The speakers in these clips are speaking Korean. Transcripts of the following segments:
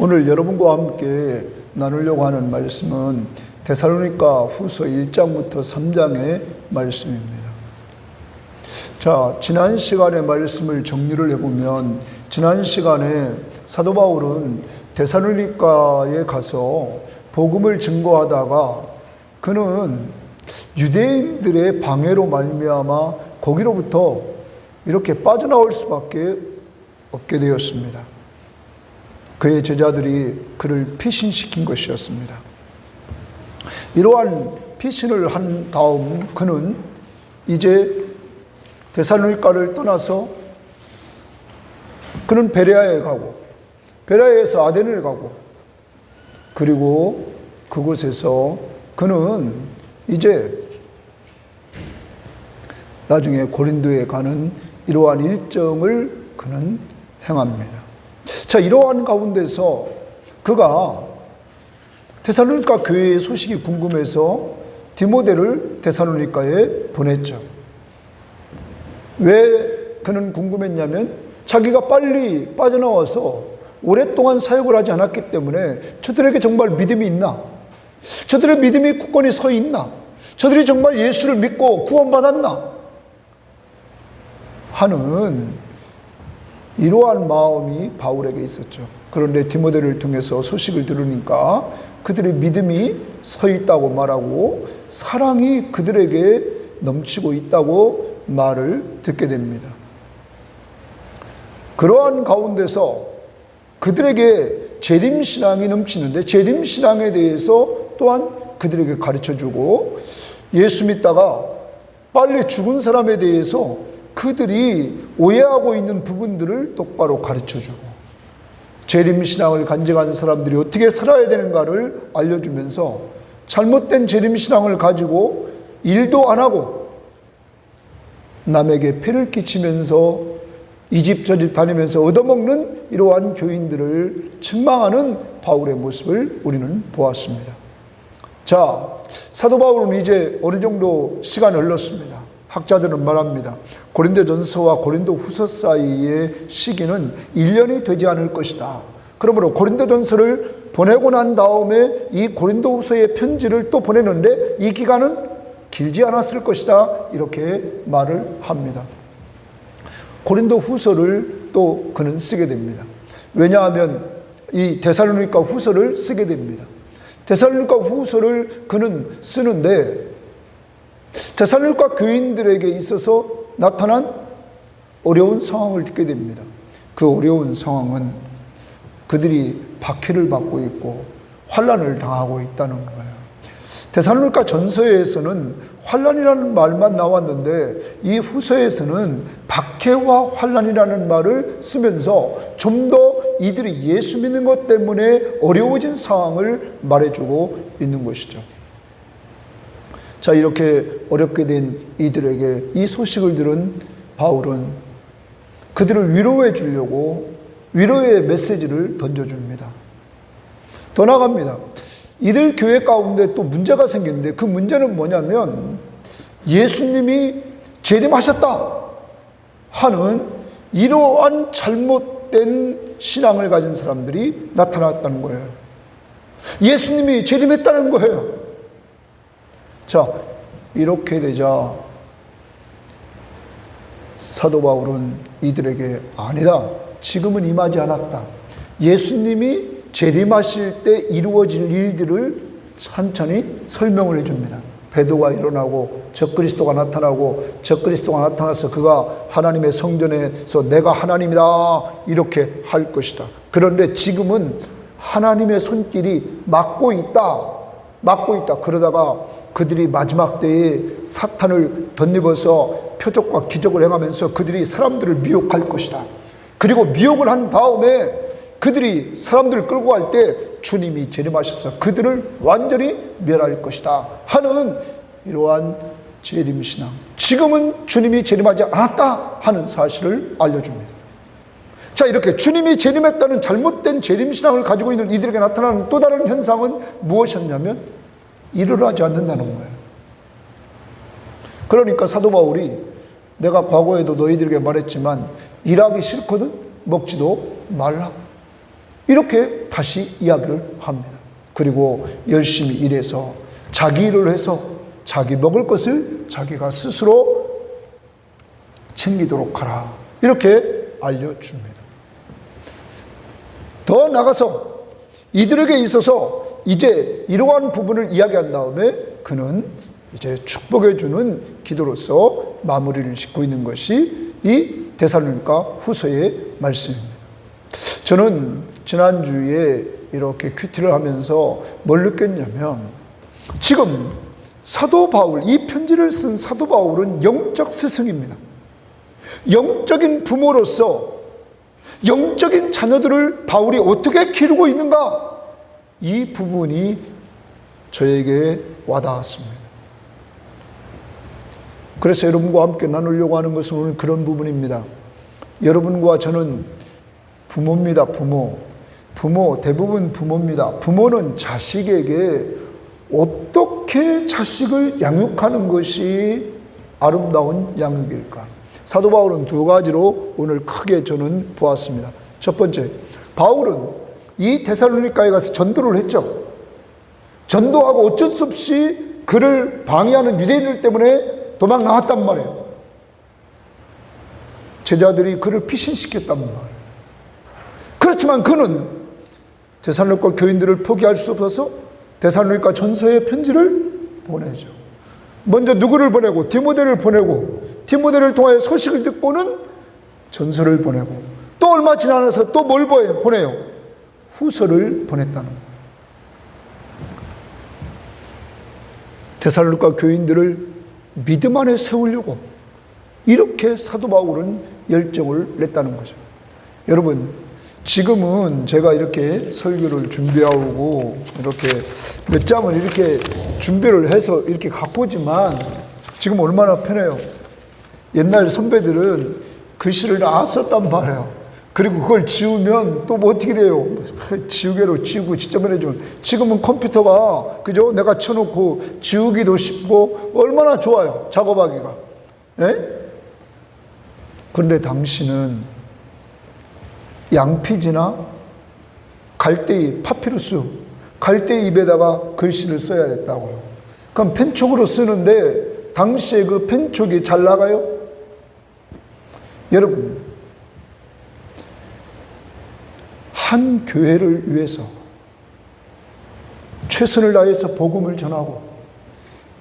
오늘 여러분과 함께 나누려고 하는 말씀은 데살로니가 후서 1장부터 3장의 말씀입니다. 자, 지난 시간의 말씀을 정리를 해보면, 지난 시간에 사도 바울은 데살로니가에 가서 복음을 증거하다가 그는 유대인들의 방해로 말미암아 거기로부터 이렇게 빠져나올 수밖에 없게 되었습니다. 그의 제자들이 그를 피신시킨 것이었습니다. 이러한 피신을 한 다음 그는 이제 데살로니가를 떠나서 그는 베레아에 가고, 베레아에서 아데네를 가고, 그리고 그곳에서 그는 이제 나중에 고린도에 가는 이러한 일정을 그는 행합니다. 자, 이러한 가운데서 그가 데살로니가 교회의 소식이 궁금해서 디모데를 데살로니가에 보냈죠. 왜 그는 궁금했냐면 자기가 빨리 빠져나와서 오랫동안 사역을 하지 않았기 때문에 저들에게 정말 믿음이 있나? 저들의 믿음이 굳건히 서 있나? 저들이 정말 예수를 믿고 구원받았나? 하는 이러한 마음이 바울에게 있었죠. 그런데 디모데를 통해서 소식을 들으니까 그들의 믿음이 서 있다고 말하고 사랑이 그들에게 넘치고 있다고 말을 듣게 됩니다. 그러한 가운데서 그들에게 재림신앙이 넘치는데 재림신앙에 대해서 또한 그들에게 가르쳐주고, 예수 믿다가 빨리 죽은 사람에 대해서 그들이 오해하고 있는 부분들을 똑바로 가르쳐주고, 재림신앙을 간증한 사람들이 어떻게 살아야 되는가를 알려주면서 잘못된 재림신앙을 가지고 일도 안 하고 남에게 폐를 끼치면서 이 집 저 집 다니면서 얻어먹는 이러한 교인들을 책망하는 바울의 모습을 우리는 보았습니다. 자, 사도 바울은 이제 어느 정도 시간이 흘렀습니다. 학자들은 말합니다. 고린도전서와 고린도후서 사이의 시기는 1년이 되지 않을 것이다. 그러므로 고린도전서를 보내고 난 다음에 이 고린도후서의 편지를 또 보내는데 이 기간은 길지 않았을 것이다. 이렇게 말을 합니다. 고린도후서를 또 그는 쓰게 됩니다. 왜냐하면 이 데살로니가 후서를 쓰게 됩니다. 데살로니가 후서를 그는 쓰는데 데살로니가 교인들에게 있어서 나타난 어려운 상황을 듣게 됩니다. 그 어려운 상황은 그들이 박해를 받고 있고 환난을 당하고 있다는 거예요. 데살로니가 전서에서는 환난이라는 말만 나왔는데 이 후서에서는 박해와 환난이라는 말을 쓰면서 좀 더 이들이 예수 믿는 것 때문에 어려워진 상황을 말해주고 있는 것이죠. 자, 이렇게 어렵게 된 이들에게 이 소식을 들은 바울은 그들을 위로해 주려고 위로의 메시지를 던져줍니다. 더 나아갑니다. 이들 교회 가운데 또 문제가 생겼는데 그 문제는 뭐냐면 예수님이 재림하셨다 하는 이러한 잘못된 신앙을 가진 사람들이 나타났다는 거예요. 예수님이 재림했다는 거예요. 자, 이렇게 되자 사도 바울은 이들에게 아니다. 지금은 임하지 않았다. 예수님이 재림하실 때 이루어질 일들을 천천히 설명을 해줍니다. 베드로가 일어나고 적그리스도가 나타나고 적그리스도가 나타나서 그가 하나님의 성전에서 내가 하나님이다 이렇게 할 것이다. 그런데 지금은 하나님의 손길이 막고 있다. 그러다가 그들이 마지막 때에 사탄을 덧입어서 표적과 기적을 행하면서 그들이 사람들을 미혹할 것이다. 그리고 미혹을 한 다음에 그들이 사람들을 끌고 갈 때 주님이 재림하셔서 그들을 완전히 멸할 것이다 하는 이러한 재림신앙, 지금은 주님이 재림하지 않았다 하는 사실을 알려줍니다. 자, 이렇게 주님이 재림했다는 잘못된 재림신앙을 가지고 있는 이들에게 나타나는 또 다른 현상은 무엇이었냐면 일을 하지 않는다는 거예요. 그러니까 사도 바울이 내가 과거에도 너희들에게 말했지만 일하기 싫거든 먹지도 말라 이렇게 다시 이야기를 합니다. 그리고 열심히 일해서 자기 일을 해서 자기 먹을 것을 자기가 스스로 챙기도록 하라. 이렇게 알려줍니다. 더 나가서 이들에게 있어서 이제 이러한 부분을 이야기한 다음에 그는 이제 축복해주는 기도로서 마무리를 짓고 있는 것이 이 데살로니가 후서의 말씀입니다. 저는 지난주에 이렇게 큐티를 하면서 뭘 느꼈냐면 지금 사도 바울, 이 편지를 쓴 사도 바울은 영적 스승입니다. 영적인 부모로서 영적인 자녀들을 바울이 어떻게 기르고 있는가? 이 부분이 저에게 와닿았습니다. 그래서 여러분과 함께 나누려고 하는 것은 오늘 그런 부분입니다. 여러분과 저는 부모입니다. 부모, 대부분 부모입니다. 부모는 자식에게 어떻게 자식을 양육하는 것이 아름다운 양육일까? 사도 바울은 두 가지로 오늘 크게 저는 보았습니다. 첫 번째, 바울은 이 데살로니가에 가서 전도를 했죠. 전도하고 어쩔 수 없이 그를 방해하는 유대인들 때문에 도망 나왔단 말이에요. 제자들이 그를 피신시켰단 말이에요. 그렇지만 그는 데살로니가 교인들을 포기할 수 없어서 데살로니가 전서의 편지를 보내죠. 먼저 누구를 보내고 디모데를 보내고 디모데를 통하여 소식을 듣고는 전서를 보내고 또 얼마 지나서 또 뭘 보내요? 후서를 보냈다는 거예요. 데살로니가 교인들을 믿음 안에 세우려고 이렇게 사도 바울은 열정을 냈다는 거죠. 여러분, 지금은 제가 이렇게 설교를 준비하고 이렇게 몇 장을 이렇게 준비를 해서 이렇게 갖고 오지만 지금 얼마나 편해요. 옛날 선배들은 글씨를 다 썼단 말이에요. 그리고 그걸 지우면 또 뭐 어떻게 돼요? 지우개로 지우고 지저분해지면. 지금은 컴퓨터가 그죠? 내가 쳐놓고 지우기도 쉽고 얼마나 좋아요, 작업하기가. 예? 그런데 당신은 양피지나 갈대잎, 파피루스, 갈대잎에다가 글씨를 써야 됐다고요. 그럼 펜촉으로 쓰는데 당시에 그 펜촉이 잘 나가요? 여러분, 한 교회를 위해서 최선을 다해서 복음을 전하고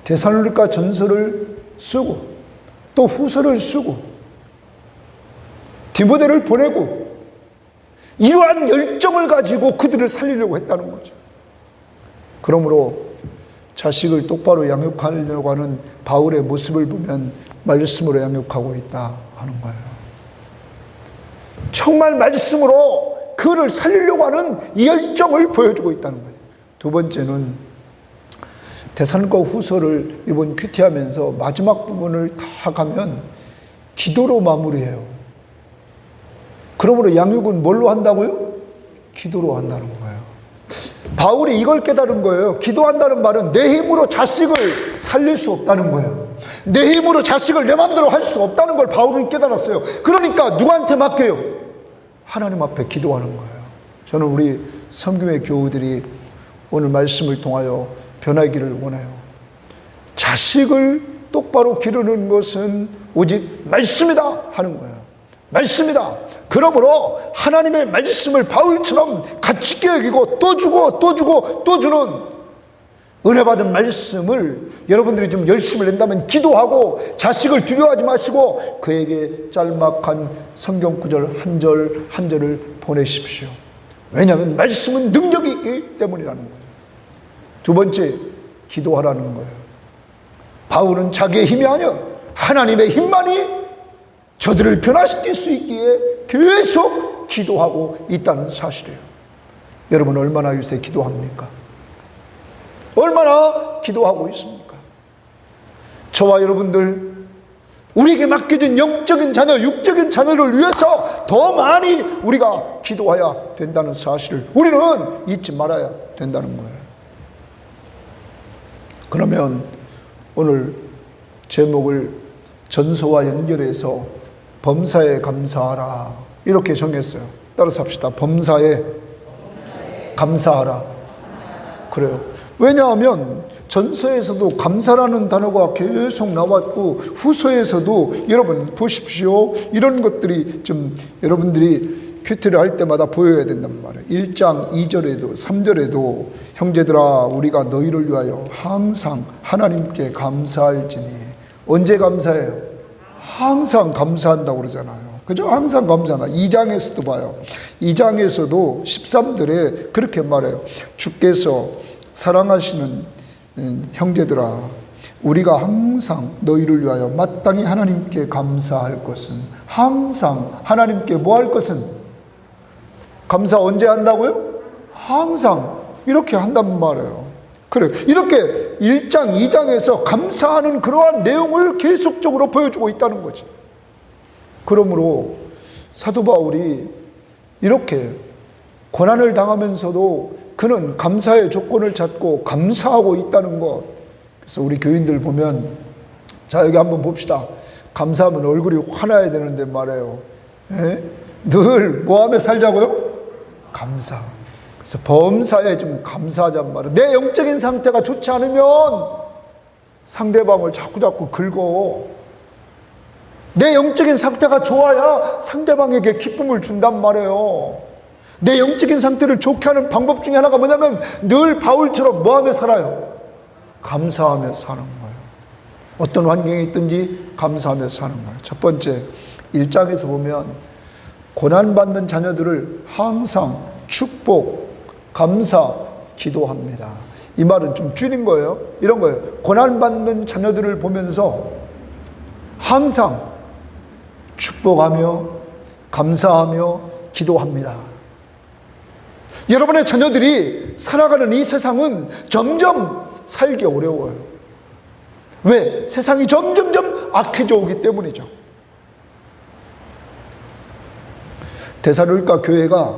데살로니가 전서를 쓰고 또 후서를 쓰고 디모데를 보내고 이러한 열정을 가지고 그들을 살리려고 했다는 거죠. 그러므로 자식을 똑바로 양육하려고 하는 바울의 모습을 보면 말씀으로 양육하고 있다 하는 거예요. 정말 말씀으로 그를 살리려고 하는 이 열정을 보여주고 있다는 거예요. 두 번째는 데살로니가 후서를 이번 큐티하면서 마지막 부분을 다 가면 기도로 마무리해요. 그러므로 양육은 뭘로 한다고요? 기도로 한다는 거예요. 바울이 이걸 깨달은 거예요. 기도한다는 말은 내 힘으로 자식을 살릴 수 없다는 거예요. 내 힘으로 자식을 내 마음대로 할 수 없다는 걸 바울은 깨달았어요. 그러니까 누구한테 맡겨요? 하나님 앞에 기도하는 거예요. 저는 우리 섬김의 교우들이 오늘 말씀을 통하여 변하기를 원해요. 자식을 똑바로 기르는 것은 오직 말씀이다 하는 거예요. 말씀이다. 그러므로 하나님의 말씀을 바울처럼 가치 있게 여기고 또 주고 또 주고 또 주는 은혜 받은 말씀을 여러분들이 좀 열심을 낸다면 기도하고 자식을 두려워하지 마시고 그에게 짤막한 성경 구절 한 절 한 절을 보내십시오. 왜냐하면 말씀은 능력이 있기 때문이라는 거예요. 두 번째, 기도하라는 거예요. 바울은 자기의 힘이 아니라 하나님의 힘만이 저들을 변화시킬 수 있기에 계속 기도하고 있다는 사실이에요. 여러분 얼마나 요새 기도합니까? 얼마나 기도하고 있습니까? 저와 여러분들 우리에게 맡겨진 영적인 자녀, 육적인 자녀를 위해서 더 많이 우리가 기도해야 된다는 사실을 우리는 잊지 말아야 된다는 거예요. 그러면 오늘 제목을 전서와 연결해서 범사에 감사하라 이렇게 정했어요. 따라서 합시다. 범사에 감사하라. 그래요. 왜냐하면 전서에서도 감사라는 단어가 계속 나왔고 후서에서도 여러분 보십시오. 이런 것들이 좀 여러분들이 큐티를 할 때마다 보여야 된단 말이에요. 1장 2절에도 3절에도 형제들아 우리가 너희를 위하여 항상 하나님께 감사할지니. 언제 감사해요? 항상 감사한다고 그러잖아요. 그죠? 항상 감사한다. 2장에서도 봐요. 2장에서도 13절에 그렇게 말해요. 주께서 사랑하시는 형제들아 우리가 항상 너희를 위하여 마땅히 하나님께 감사할 것은, 항상 하나님께 뭐 할 것은? 감사 언제 한다고요? 항상 이렇게 한단 말이에요. 그래, 이렇게 1장 2장에서 감사하는 그러한 내용을 계속적으로 보여주고 있다는 거지. 그러므로 사도 바울이 이렇게 고난을 당하면서도 그는 감사의 조건을 찾고 감사하고 있다는 것. 그래서 우리 교인들 보면, 자 여기 한번 봅시다. 감사하면 얼굴이 환해야 되는데 말이에요. 늘 뭐하며 살자고요? 감사. 그래서 범사에 좀 감사하잔 말이에요. 내 영적인 상태가 좋지 않으면 상대방을 자꾸 긁어. 내 영적인 상태가 좋아야 상대방에게 기쁨을 준단 말이에요. 내 영적인 상태를 좋게 하는 방법 중에 하나가 뭐냐면 늘 바울처럼 뭐하며 살아요? 감사하며 사는 거예요. 어떤 환경이 있든지 감사하며 사는 거예요. 첫 번째, 1장에서 보면 고난받는 자녀들을 항상 축복, 감사, 기도합니다. 이 말은 좀 줄인 거예요. 이런 거예요. 고난받는 자녀들을 보면서 항상 축복하며 감사하며 기도합니다. 여러분의 자녀들이 살아가는 이 세상은 점점 살기 어려워요. 왜? 세상이 점점점 악해져 오기 때문이죠. 데살로니가 교회가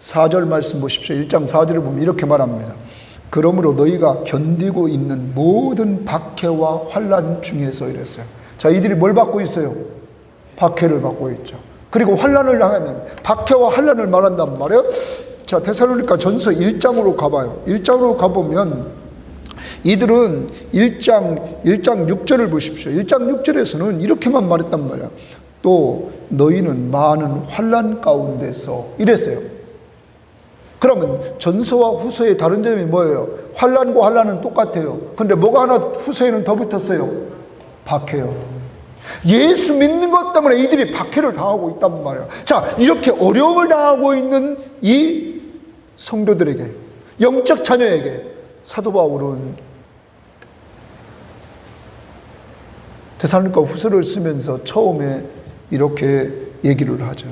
4절 말씀 보십시오. 1장 4절을 보면 이렇게 말합니다. 그러므로 너희가 견디고 있는 모든 박해와 환난 중에서 이랬어요. 자, 이들이 뭘 받고 있어요? 박해를 받고 있죠. 그리고 환난을 당하는, 박해와 환난을 말한단 말이에요. 자, 데살로니가 전서 1장으로 가봐요. 1장으로 가보면 이들은 1장 6절을 보십시오. 1장 6절에서는 이렇게만 말했단 말이야. 또 너희는 많은 환난 가운데서 이랬어요. 그러면 전서와 후서의 다른 점이 뭐예요? 환난과 환난은 똑같아요. 근데 뭐가 하나 후서에는 더 붙었어요? 박해요. 예수 믿는 것 때문에 이들이 박해를 당하고 있단 말이에요. 자, 이렇게 어려움을 당하고 있는 이 성도들에게, 영적 자녀에게 사도 바울은 데살로니가 후서를 쓰면서 처음에 이렇게 얘기를 하죠.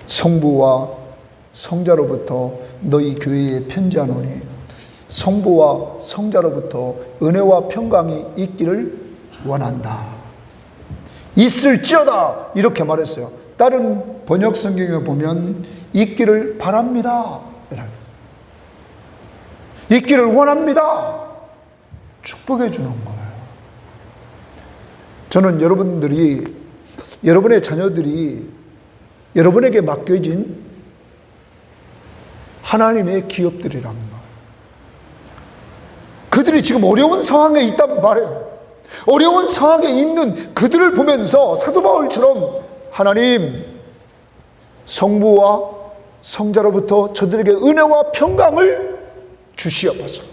성부와 성자로부터 너희 교회에 편지하노니 성부와 성자로부터 은혜와 평강이 있기를 원한다. 있을지어다 이렇게 말했어요. 다른 번역 성경에 보면 있기를 바랍니다. 있기를 원합니다. 축복해 주는 거예요. 저는 여러분의 자녀들이 여러분에게 맡겨진 하나님의 기업들이란 말이에요. 그들이 지금 어려운 상황에 있단 말이에요. 어려운 상황에 있는 그들을 보면서 사도 바울처럼 하나님, 성부와 성자로부터 저들에게 은혜와 평강을 주시옵소서.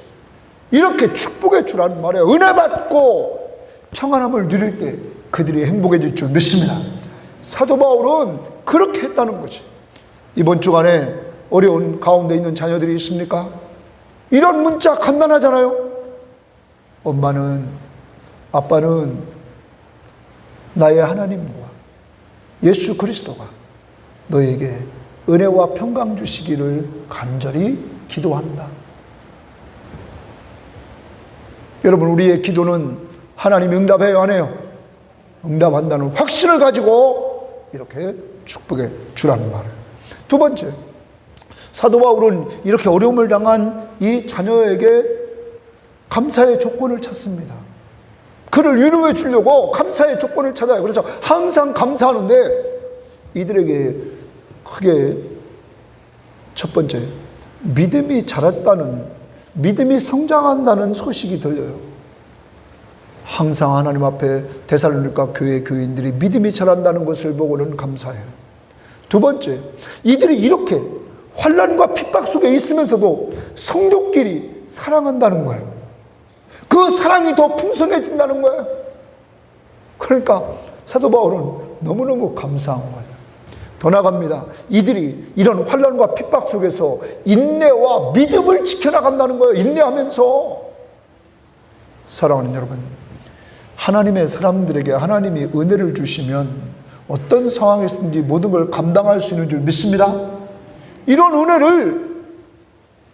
이렇게 축복해 주라는 말이에요. 은혜 받고 평안함을 누릴 때 그들이 행복해질 줄 믿습니다. 사도 바울은 그렇게 했다는 거지. 이번 주간에 어려운 가운데 있는 자녀들이 있습니까? 이런 문자 간단하잖아요. 엄마는, 아빠는 나의 하나님과 예수 그리스도가 너에게 은혜와 평강 주시기를 간절히 기도한다. 여러분, 우리의 기도는 하나님이 응답해요, 안 해요? 응답한다는 확신을 가지고 이렇게 축복해 주라는 말을. 두 번째, 사도 바울은 이렇게 어려움을 당한 이 자녀에게 감사의 조건을 찾습니다. 그를 위로해 주려고 감사의 조건을 찾아요. 그래서 항상 감사하는데 이들에게 크게 첫 번째, 믿음이 자랐다는, 믿음이 성장한다는 소식이 들려요. 항상 하나님 앞에 데살로니가 교회 교인들이 믿음이 자란다는 것을 보고는 감사해요. 두 번째, 이들이 이렇게 환난과 핍박 속에 있으면서도 성도끼리 사랑한다는 거예요. 그 사랑이 더 풍성해진다는 거예요. 그러니까 사도 바울은 너무너무 감사한 거예요. 더 나갑니다. 이들이 이런 환난과 핍박 속에서 인내와 믿음을 지켜나간다는 거예요. 인내하면서. 사랑하는 여러분, 하나님의 사람들에게 하나님이 은혜를 주시면 어떤 상황에서든지 모든 걸 감당할 수 있는 줄 믿습니다. 이런 은혜를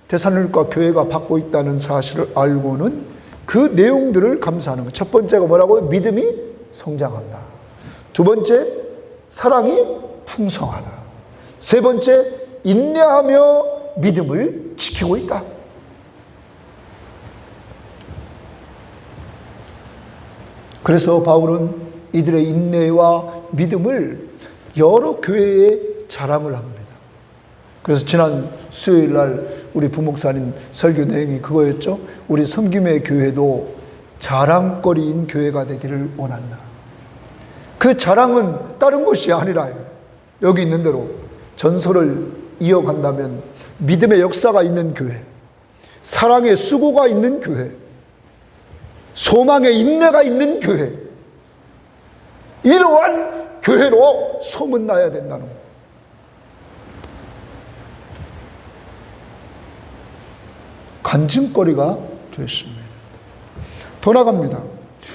데살로니가 교회가 받고 있다는 사실을 알고는 그 내용들을 감사하는 거예요. 첫 번째가 뭐라고요? 믿음이 성장한다. 두 번째, 사랑이 풍성하다. 세 번째, 인내하며 믿음을 지키고 있다. 그래서 바울은 이들의 인내와 믿음을 여러 교회에 자랑을 합니다. 그래서 지난 수요일 날 우리 부목사님 설교 내용이 그거였죠. 우리 섬김의 교회도 자랑거리인 교회가 되기를 원한다. 그 자랑은 다른 것이 아니라 여기 있는 대로 전설을 이어간다면 믿음의 역사가 있는 교회, 사랑의 수고가 있는 교회, 소망의 인내가 있는 교회, 이러한 교회로 소문나야 된다는 거예요. 간증거리가 되었습니다. 더 나갑니다.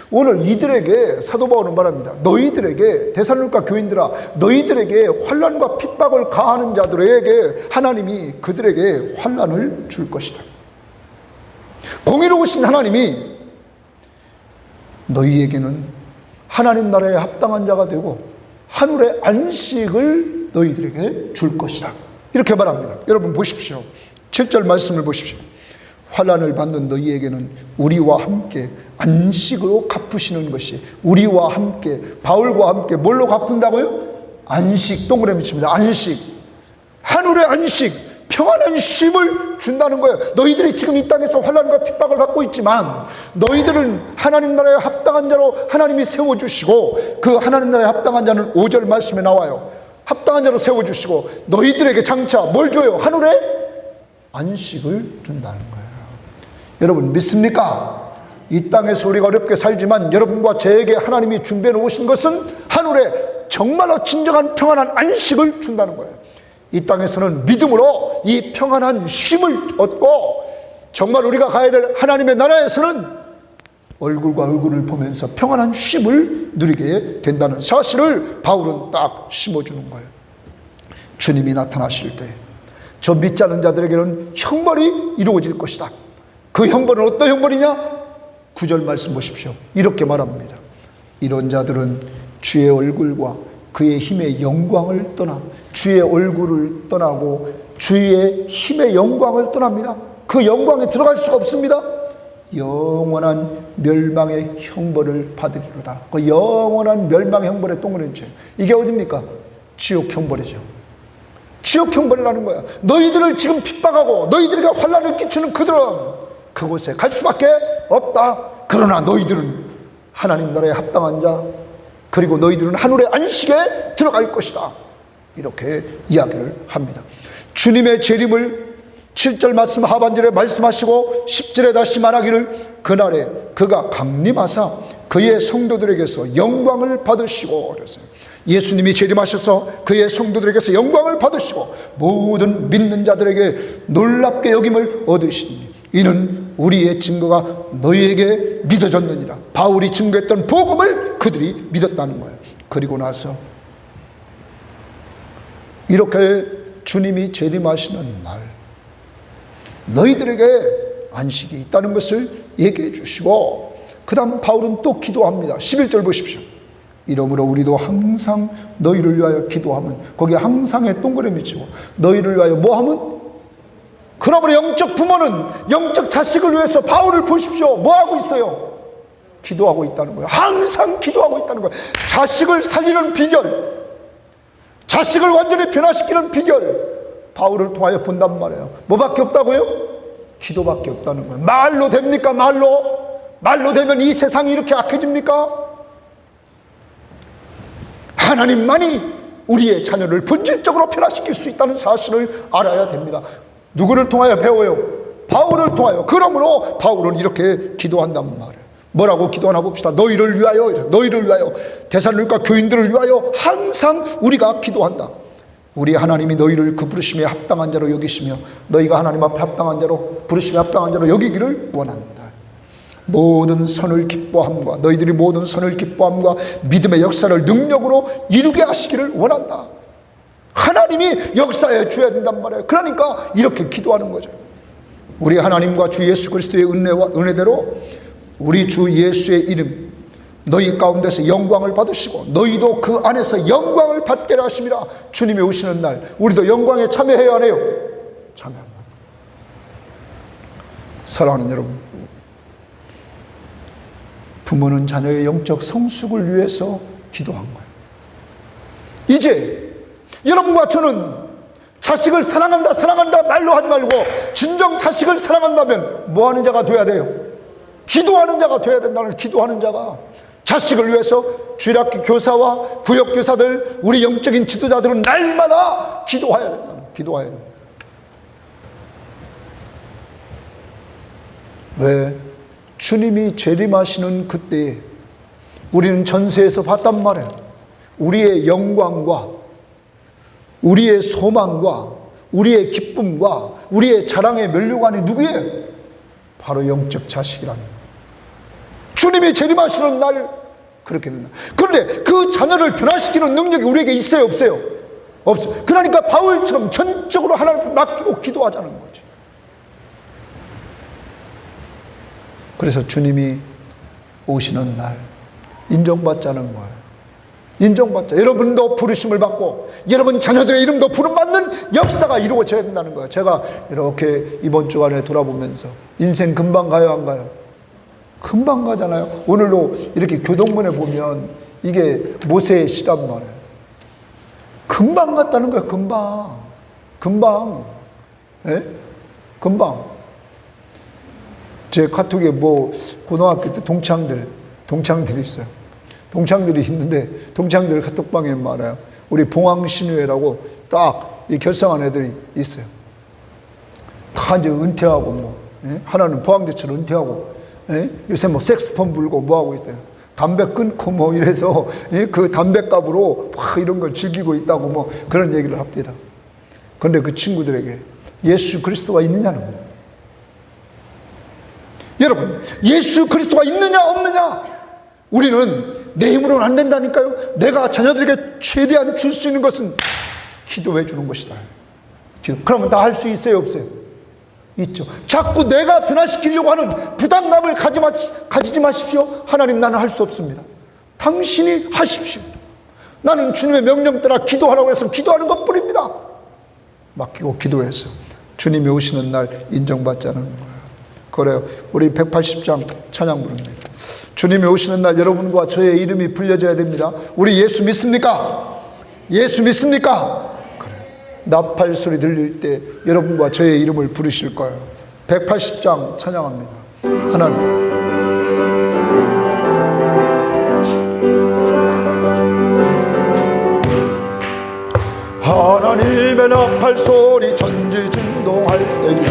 오늘 이들에게 사도 바울은 말합니다. 너희들에게, 데살로니가 교인들아, 너희들에게 환난과 핍박을 가하는 자들에게 하나님이 그들에게 환난을 줄 것이다. 공의로우신 하나님이 너희에게는 하나님 나라에 합당한 자가 되고 하늘의 안식을 너희들에게 줄 것이다. 이렇게 말합니다. 여러분 보십시오. 7절 말씀을 보십시오. 환난을 받는 너희에게는 우리와 함께 안식으로 갚으시는 것이, 우리와 함께, 바울과 함께 뭘로 갚는다고요? 안식, 동그라미 칩니다. 안식, 하늘의 안식, 평안한 쉼을 준다는 거예요. 너희들이 지금 이 땅에서 환난과 핍박을 받고 있지만 너희들은 하나님 나라에 합당한 자로 하나님이 세워주시고, 그 하나님 나라에 합당한 자는 5절 말씀에 나와요. 합당한 자로 세워주시고 너희들에게 장차 뭘 줘요? 하늘의 안식을 준다는 거예요. 여러분 믿습니까? 이 땅에서 우리가 어렵게 살지만 여러분과 저에게 하나님이 준비해 놓으신 것은 하늘에 정말로 진정한 평안한 안식을 준다는 거예요. 이 땅에서는 믿음으로 이 평안한 쉼을 얻고, 정말 우리가 가야 될 하나님의 나라에서는 얼굴과 얼굴을 보면서 평안한 쉼을 누리게 된다는 사실을 바울은 딱 심어주는 거예요. 주님이 나타나실 때 저 믿지 않는 자들에게는 형벌이 이루어질 것이다. 그 형벌은 어떤 형벌이냐? 9절 말씀 보십시오. 이렇게 말합니다. 이런 자들은 주의 얼굴과 그의 힘의 영광을 떠나, 주의 얼굴을 떠나고 주의 힘의 영광을 떠납니다. 그 영광에 들어갈 수가 없습니다. 영원한 멸망의 형벌을 받으리로다. 그 영원한 멸망의 형벌의 동그라미, 이게 어딥니까? 지옥 형벌이죠. 지옥 형벌이라는 거야. 너희들을 지금 핍박하고 너희들에게 환난을 끼치는 그들은 그곳에 갈 수밖에 없다. 그러나 너희들은 하나님 나라에 합당한 자, 그리고 너희들은 하늘의 안식에 들어갈 것이다. 이렇게 이야기를 합니다. 주님의 재림을 7절 말씀 하반절에 말씀하시고 10절에 다시 말하기를, 그날에 그가 강림하사 그의 성도들에게서 영광을 받으시고, 그랬어요. 예수님이 재림하셔서 그의 성도들에게서 영광을 받으시고 모든 믿는 자들에게 놀랍게 여김을 얻으시니 이는 우리의 증거가 너희에게 믿어졌느니라. 바울이 증거했던 복음을 그들이 믿었다는 거예요. 그리고 나서 이렇게 주님이 재림하시는 날 너희들에게 안식이 있다는 것을 얘기해 주시고, 그 다음 바울은 또 기도합니다. 11절 보십시오. 이러므로 우리도 항상 너희를 위하여 기도하면, 거기에 항상의 동그라미 치고 너희를 위하여 뭐하면? 그러므로 영적 부모는 영적 자식을 위해서 바울을 보십시오. 뭐하고 있어요? 기도하고 있다는 거예요. 항상 기도하고 있다는 거예요. 자식을 살리는 비결, 자식을 완전히 변화시키는 비결, 바울을 통하여 본단 말이에요. 뭐밖에 없다고요? 기도밖에 없다는 거예요. 말로 됩니까? 말로 되면 이 세상이 이렇게 악해집니까? 하나님만이 우리의 자녀를 본질적으로 변화시킬 수 있다는 사실을 알아야 됩니다. 누구를 통하여 배워요? 바울을 통하여. 그러므로 바울은 이렇게 기도한단 말이에요. 뭐라고 기도하나 봅시다. 너희를 위하여 데살로니가 교인들을 위하여 항상 우리가 기도한다. 우리 하나님이 너희를 그 부르심에 합당한 자로 여기시며 너희가 하나님 앞에 합당한 자로, 부르심에 합당한 자로 여기기를 원한다. 모든 선을 기뻐함과 너희들이 모든 선을 기뻐함과 믿음의 역사를 능력으로 이루게 하시기를 원한다. 하나님이 역사해 줘야 된단 말이에요. 그러니까 이렇게 기도하는 거죠. 우리 하나님과 주 예수 그리스도의 은혜대로 우리 주 예수의 이름 너희 가운데서 영광을 받으시고 너희도 그 안에서 영광을 받게 하심이라. 주님이 오시는 날 우리도 영광에 참여해야 하네요. 참여합니다. 사랑하는 여러분, 부모는 자녀의 영적 성숙을 위해서 기도한 거예요. 이제 여러분과 저는 자식을 사랑한다 말로 하지 말고 진정 자식을 사랑한다면 뭐 하는 자가 돼야 돼요? 기도하는 자가 돼야 된다는. 기도하는 자가 자식을 위해서 주일학교 교사와 구역교사들, 우리 영적인 지도자들은 날마다 기도해야 된다는. 기도해야 된다. 왜? 주님이 재림하시는 그때에 우리는 전세에서 봤단 말이에요. 우리의 영광과 우리의 소망과 우리의 기쁨과 우리의 자랑의 면류관이 누구예요? 바로 영적 자식이라는 거예요. 주님이 재림하시는 날 그렇게 된다. 그런데 그 자녀를 변화시키는 능력이 우리에게 있어요, 없어요? 없어요. 그러니까 바울처럼 전적으로 하나님 앞에 맡기고 기도하자는 거지. 그래서 주님이 오시는 날 인정받자는 거예요. 인정받자. 여러분도 부르심을 받고 여러분 자녀들의 이름도 부름받는 역사가 이루어져야 된다는 거예요. 제가 이렇게 이번 주간에 돌아보면서 인생 금방 가요, 안 가요? 금방 가잖아요. 오늘도 이렇게 교동문에 보면 이게 모세의 시단 말이에요. 금방 갔다는 거예요. 금방. 예? 금방. 제 카톡에 고등학교 때 동창들이 있어요. 동창들이 있는데 동창들 카톡방에 말아요. 우리 봉황신우회라고 딱 이 결성한 애들이 있어요. 다 이제 은퇴하고 하나는 포항제철 은퇴하고 요새 색스폰 불고 하고 있어요. 담배 끊고 이래서 그 담배값으로 막 이런 걸 즐기고 있다고 그런 얘기를 합니다. 그런데 그 친구들에게 예수 그리스도가 있느냐는 거예요. 여러분, 예수 그리스도가 있느냐 없느냐, 우리는 내 힘으로는 안 된다니까요. 내가 자녀들에게 최대한 줄 수 있는 것은 기도해 주는 것이다. 그러면 다 할 수 있어요, 없어요? 있죠. 자꾸 내가 변화시키려고 하는 부담감을 가지지 마십시오. 하나님, 나는 할 수 없습니다. 당신이 하십시오. 나는 주님의 명령 따라 기도하라고 해서 기도하는 것뿐입니다. 맡기고 기도해서 주님이 오시는 날 인정받자는 거예요. 그래요. 우리 180장 찬양 부릅니다. 주님이 오시는 날 여러분과 저의 이름이 불려져야 됩니다. 우리 예수 믿습니까? 예수 믿습니까? 그래요. 나팔 소리 들릴 때 여러분과 저의 이름을 부르실 거예요. 180장 찬양합니다. 하나님의 나팔 소리 전지진동할 때에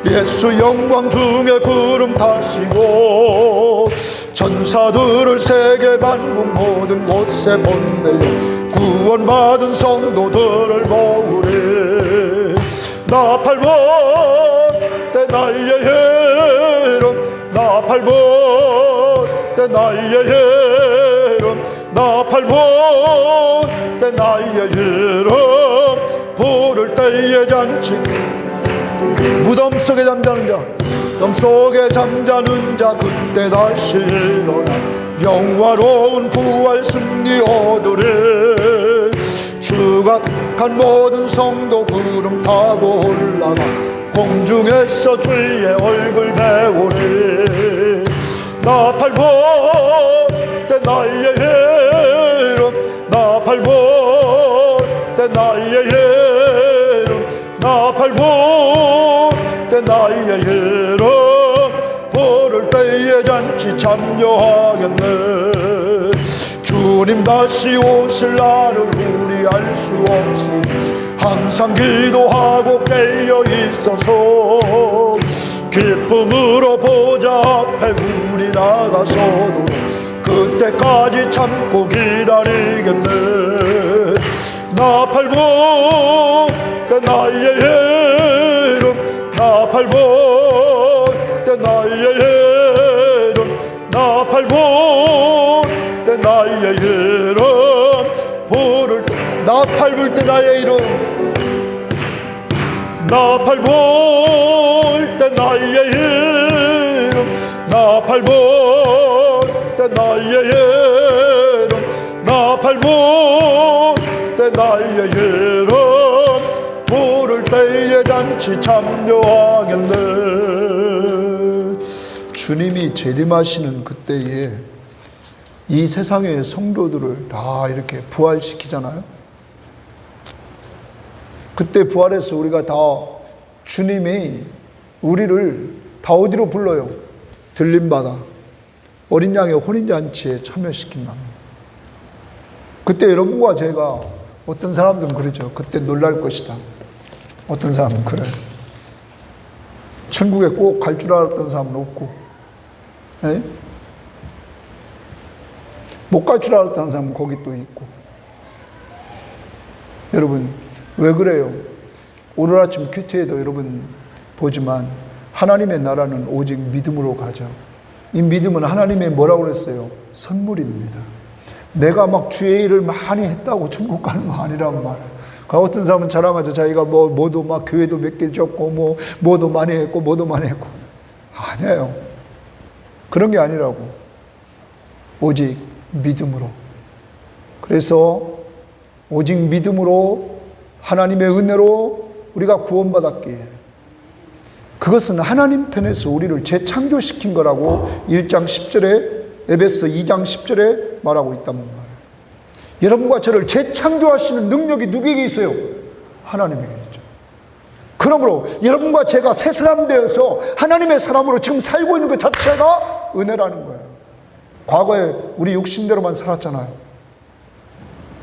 예수 영광 중에 구름 타시고 천사들을 세계 만국 모든 곳에 본대요 구원받은 성도들을 모으리. 나팔 불때 나의 이름, 나팔 불때 나의 이름, 나팔 불때 나의 이름, 부를 때의 잔치. 무덤 속에 잠자는 자, 무덤 속에 잠자는 자 그때 다시 일어나 영화로운 부활 승리 얻으리. 추각한 모든 성도 구름 타고 올라가 공중에서 주의 얼굴 배우리. 나팔 불때 나의 이름, 나팔 불때 나의 이름, 참여하겠네. 주님 다시 오실 날을 우리 알 수 없으니 항상 기도하고 깨어 있어서 기쁨으로 보좌 앞에 우리 나가서도 그때까지 참고 기다리겠네. 나팔 불 때 나의 이름, 나팔 불 때 나의 이름, 나팔 불 때 나의 이름 부를 때, 나팔 불 때 나의 이름, 나팔 불 때 나의 이름, 나팔 불 때 나의 이름, 나팔 불 때 나의 이름 부를 때에 잔치 참여하겠네. 주님이 재림하시는 그때에 이 세상의 성도들을 다 이렇게 부활시키잖아요. 그때 부활해서 우리가 다 주님이 우리를 다 어디로 불러요? 들림받아 어린 양의 혼인잔치에 참여시킨다. 그때 여러분과 제가, 어떤 사람들은 그러죠. 그때 놀랄 것이다. 어떤 사람은 그래요. 천국에 꼭 갈 줄 알았던 사람은 없고, 못 갈 줄 알았던 사람은 거기 또 있고. 여러분 왜 그래요? 오늘 아침 큐티에도 여러분 보지만 하나님의 나라는 오직 믿음으로 가죠. 이 믿음은 하나님의 뭐라고 그랬어요? 선물입니다. 내가 막 주의 일을 많이 했다고 천국 가는 거 아니란 말이에요. 어떤 사람은 자랑하죠. 자기가 뭐도 막 교회도 몇 개 졌고 뭐도 많이 했고 뭐도 많이 했고. 아니에요. 그런 게 아니라고. 오직 믿음으로. 그래서 오직 믿음으로 하나님의 은혜로 우리가 구원받았기에 그것은 하나님 편에서 우리를 재창조시킨 거라고 1장 10절에 에베소 2장 10절에 말하고 있단 말이에요. 여러분과 저를 재창조하시는 능력이 누구에게 있어요? 하나님에게 있죠. 그러므로 여러분과 제가 새 사람 되어서 하나님의 사람으로 지금 살고 있는 것 자체가 은혜라는 거예요. 과거에 우리 욕심대로만 살았잖아요.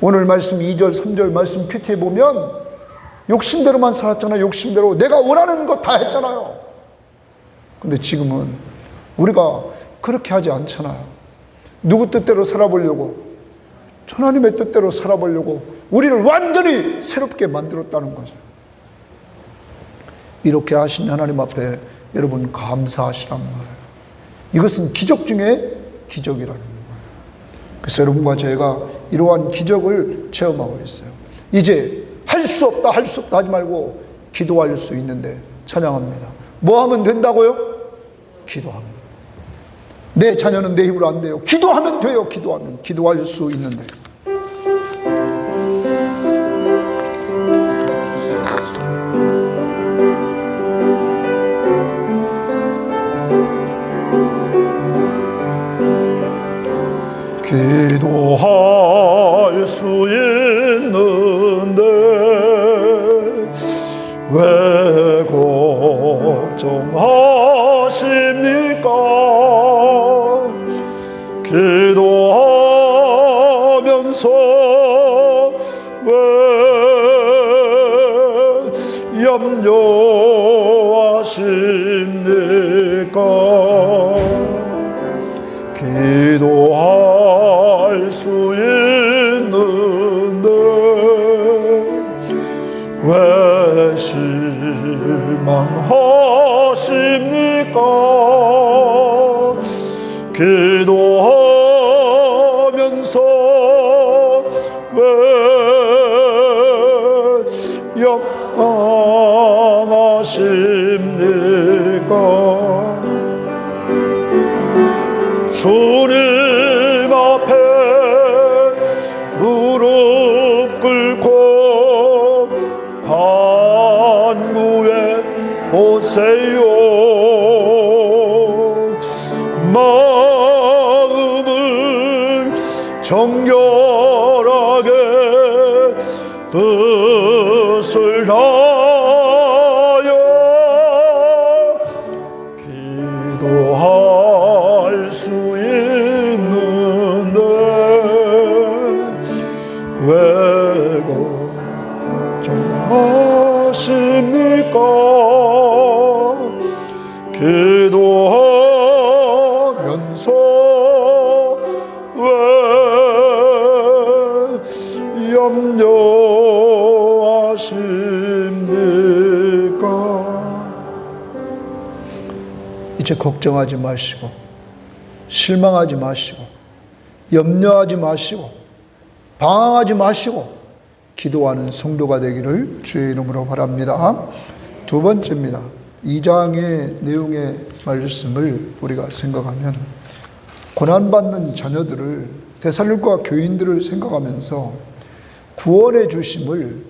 오늘 말씀 2절 3절 말씀 큐티에 보면 욕심대로만 살았잖아요. 욕심대로 내가 원하는 거 다 했잖아요. 근데 지금은 우리가 그렇게 하지 않잖아요. 누구 뜻대로 살아보려고, 하나님의 뜻대로 살아보려고 우리를 완전히 새롭게 만들었다는 거죠. 이렇게 하신 하나님 앞에 여러분 감사하시란 말이에요. 이것은 기적 중에 기적이라는 거예요. 그래서 여러분과 제가 이러한 기적을 체험하고 있어요. 이제 할 수 없다 하지 말고 기도할 수 있는데 찬양합니다. 뭐 하면 된다고요? 기도하면. 내 자녀는 내 힘으로 안 돼요. 기도하면 돼요. 기도하면. 기도할 수 있는데. 기도할 수 있는데 왜 걱정하십니까? 기도하면서 왜 염려하십니까? 기도할 수 있는데 왜 실망하십니까? 기도하면서 왜 염망하십니까? 주님 앞에 무릎 꿇고 간구해 보세요. 마음을 정결하게 뜻을 다하여 기도할 수 이제 걱정하지 마시고 실망하지 마시고 염려하지 마시고 방황하지 마시고 기도하는 성도가 되기를 주의 이름으로 바랍니다. 두 번째입니다. 2장의 내용의 말씀을 우리가 생각하면 고난받는 자녀들을, 데살로니가 교인들을 생각하면서 구원해 주심을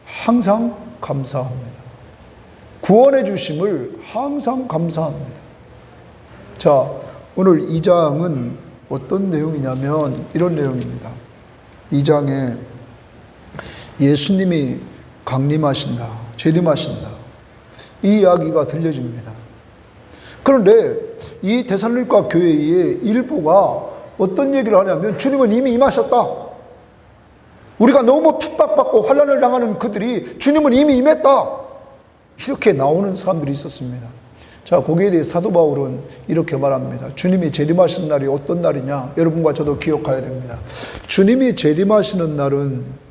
항상 감사합니다. 구원해 주심을 항상 감사합니다. 자, 오늘 2장은 어떤 내용이냐면 이런 내용입니다. 2장에 예수님이 강림하신다, 재림하신다, 이 이야기가 들려집니다. 그런데 이 데살로니가 교회의 일부가 어떤 얘기를 하냐면 주님은 이미 임하셨다. 우리가 너무 핍박받고 환난을 당하는 그들이 주님은 이미 임했다. 이렇게 나오는 사람들이 있었습니다. 자, 거기에 대해 사도 바울은 이렇게 말합니다. 주님이 재림하시는 날이 어떤 날이냐? 여러분과 저도 기억해야 됩니다. 주님이 재림하시는 날은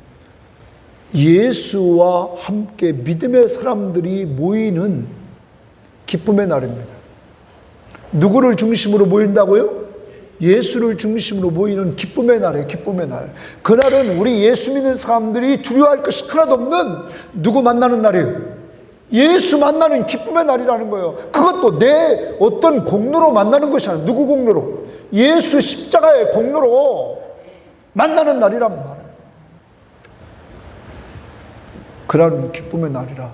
예수와 함께 믿음의 사람들이 모이는 기쁨의 날입니다. 누구를 중심으로 모인다고요? 예수를 중심으로 모이는 기쁨의 날이에요. 기쁨의 날. 그날은 우리 예수 믿는 사람들이 두려워할 것이 하나도 없는 누구 만나는 날이에요. 예수 만나는 기쁨의 날이라는 거예요. 그것도 내 어떤 공로로 만나는 것이 아니라 누구 공로로? 예수 십자가의 공로로 만나는 날이란 말이에요. 그런 기쁨의 날이라,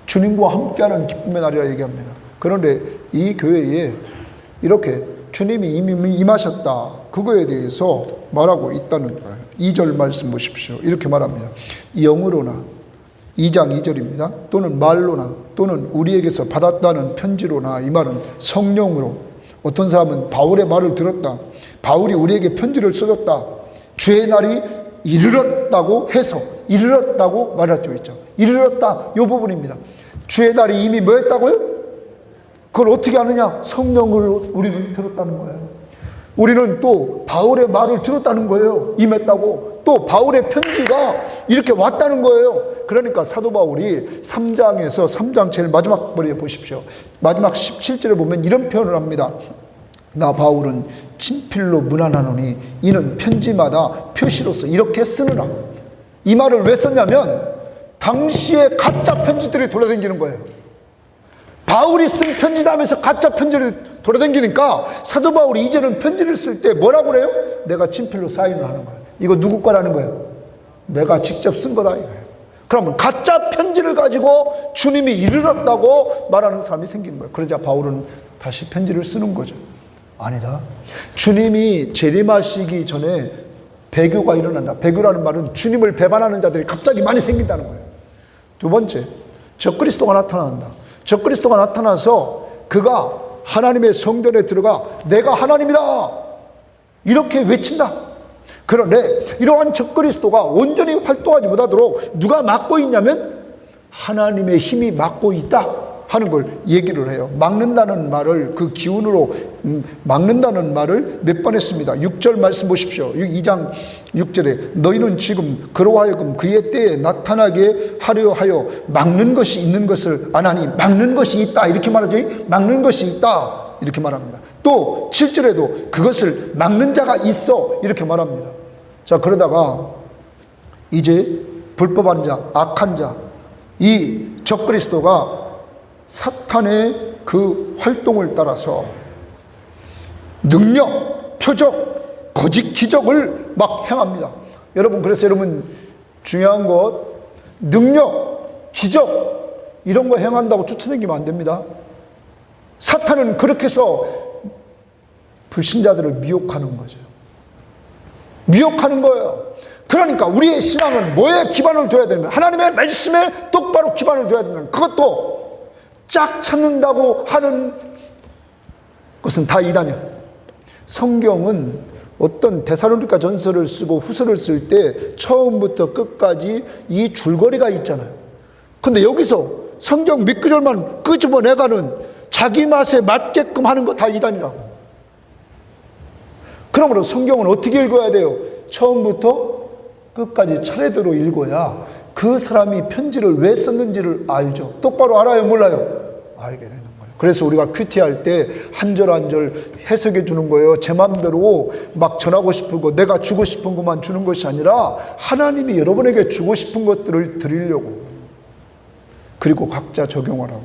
주님과 함께하는 기쁨의 날이라 얘기합니다. 그런데 이 교회에 이렇게 주님이 이미 임하셨다, 그거에 대해서 말하고 있다는 거예요. 2절 말씀 보십시오. 이렇게 말합니다. 영으로나, 2장 2절입니다. 또는 말로나 또는 우리에게서 받았다는 편지로나, 이 말은 성령으로. 어떤 사람은 바울의 말을 들었다, 바울이 우리에게 편지를 써줬다, 주의 날이 이르렀다고 해서 이르렀다고 말할 수 있죠. 이르렀다, 이 부분입니다. 주의 날이 이미 뭐 했다고요? 그걸 어떻게 아느냐? 성령을 우리는 들었다는 거예요. 우리는 또 바울의 말을 들었다는 거예요. 임했다고. 또 바울의 편지가 이렇게 왔다는 거예요. 그러니까 사도 바울이 3장에서 3장 제일 마지막 버리에 보십시오. 마지막 17절에 보면 이런 표현을 합니다. 나 바울은 친필로 문안하노니 이는 편지마다 표시로서 이렇게 쓰느라. 이 말을 왜 썼냐면 당시에 가짜 편지들이 돌아다니는 거예요. 바울이 쓴 편지다 하면서 가짜 편지를 돌아다니니까 사도 바울이 이제는 편지를 쓸 때 뭐라고 그래요? 내가 친필로 사인을 하는 거예요. 이거 누구 거라는 거예요? 내가 직접 쓴 거다 이거예요. 그러면 가짜 편지를 가지고 주님이 이르렀다고 말하는 사람이 생긴 거예요. 그러자 바울은 다시 편지를 쓰는 거죠. 아니다. 주님이 재림하시기 전에 배교가 일어난다. 배교라는 말은 주님을 배반하는 자들이 갑자기 많이 생긴다는 거예요. 두 번째, 적그리스도가 나타난다. 적그리스도가 나타나서 그가 하나님의 성전에 들어가 내가 하나님이다 이렇게 외친다. 그런데 이러한 적그리스도가 온전히 활동하지 못하도록 누가 막고 있냐면 하나님의 힘이 막고 있다 하는 걸 얘기를 해요. 막는다는 말을, 그 기운으로 막는다는 말을 몇 번 했습니다. 6절 말씀 보십시오. 2장 6절에 너희는 지금 그로 하여금 그의 때에 나타나게 하려 하여 막는 것이 있는 것을 안 하니, 막는 것이 있다 이렇게 말하죠. 막는 것이 있다 이렇게 말합니다. 또 7절에도 그것을 막는 자가 있어 이렇게 말합니다. 자, 그러다가 이제 불법한 자, 악한 자, 이 적그리스도가 사탄의 그 활동을 따라서 능력, 표적, 거짓 기적을 막 행합니다. 여러분, 그래서 여러분 중요한 것, 능력, 기적 이런 거 행한다고 쫓아다니면 안 됩니다. 사탄은 그렇게 해서 불신자들을 미혹하는 거죠. 미혹하는 거예요. 그러니까 우리의 신앙은 뭐에 기반을 둬야 되냐면 하나님의 말씀에 똑바로 기반을 둬야 된다는, 그것도 짝 찾는다고 하는 것은 다 이단이야. 성경은 어떤 데살로니가 전서를 쓰고 후서를 쓸 때 처음부터 끝까지 이 줄거리가 있잖아요. 근데 여기서 성경 몇 구절만 끄집어내가는 자기 맛에 맞게끔 하는 거 다 이단이라고. 그러므로 성경은 어떻게 읽어야 돼요? 처음부터 끝까지 차례대로 읽어야 그 사람이 편지를 왜 썼는지를 알죠. 똑바로 알아요, 몰라요? 알게 되는 거예요. 그래서 우리가 큐티할 때 한 절 한 절 해석해 주는 거예요. 제 마음대로 막 전하고 싶은 거, 내가 주고 싶은 것만 주는 것이 아니라 하나님이 여러분에게 주고 싶은 것들을 드리려고, 그리고 각자 적용하라고.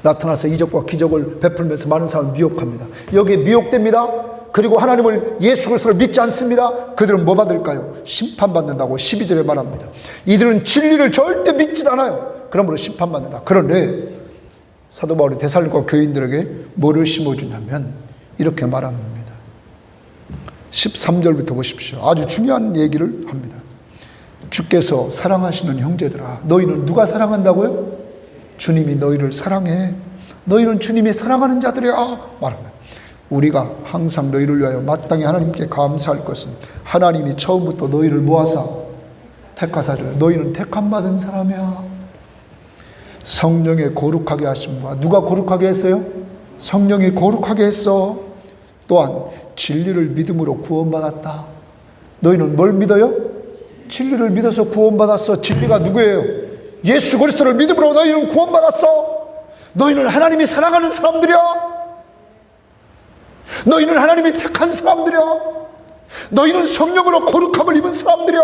나타나서 이적과 기적을 베풀면서 많은 사람을 미혹합니다. 여기에 미혹됩니다. 그리고 하나님을, 예수 그리스도를 믿지 않습니다. 그들은 뭐 받을까요? 심판받는다고 12절에 말합니다. 이들은 진리를 절대 믿지 않아요. 그러므로 심판받는다. 그런데 사도 바울이 데살로니가 교인들에게 뭐를 심어주냐면 이렇게 말합니다. 13절부터 보십시오. 아주 중요한 얘기를 합니다. 주께서 사랑하시는 형제들아, 너희는 누가 사랑한다고요? 주님이 너희를 사랑해. 너희는 주님이 사랑하는 자들이야 말합니다. 우리가 항상 너희를 위하여 마땅히 하나님께 감사할 것은 하나님이 처음부터 너희를 모아사 택하사 줘요. 너희는 택함 받은 사람이야. 성령의 거룩하게 하심과, 누가 거룩하게 했어요? 성령이 거룩하게 했어. 또한 진리를 믿음으로 구원받았다. 너희는 뭘 믿어요? 진리를 믿어서 구원받았어. 진리가 누구예요? 예수 그리스도를 믿음으로 너희는 구원받았어. 너희는 하나님이 사랑하는 사람들이야. 너희는 하나님이 택한 사람들이야. 너희는 성령으로 거룩함을 입은 사람들이야.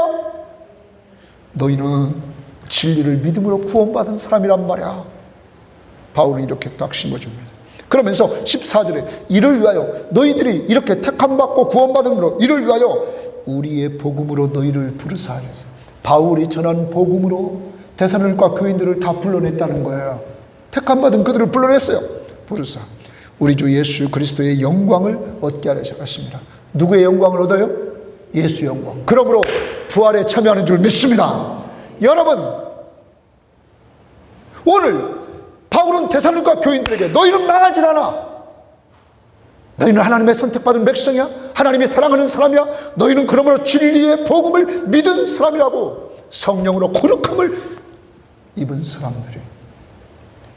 너희는 진리를 믿음으로 구원받은 사람이란 말이야. 바울이 이렇게 딱 심어줍니다. 그러면서 14절에 이를 위하여 너희들이 이렇게 택함받고 구원받음으로 이를 위하여 우리의 복음으로 너희를 부르사 하여서, 바울이 전한 복음으로 데살로니가 교인들을 다 불러냈다는 거예요. 택함받은 그들을 불러냈어요. 부르사 우리 주 예수 그리스도의 영광을 얻게 하려 하십니다. 누구의 영광을 얻어요? 예수의 영광. 그러므로 부활에 참여하는 줄 믿습니다. 여러분, 오늘 바울은 데살로니가 교인들에게 너희는 망하지 않아. 너희는 하나님의 선택받은 백성이야. 하나님이 사랑하는 사람이야. 너희는 그러므로 진리의 복음을 믿은 사람이라고, 성령으로 거룩함을 입은 사람들이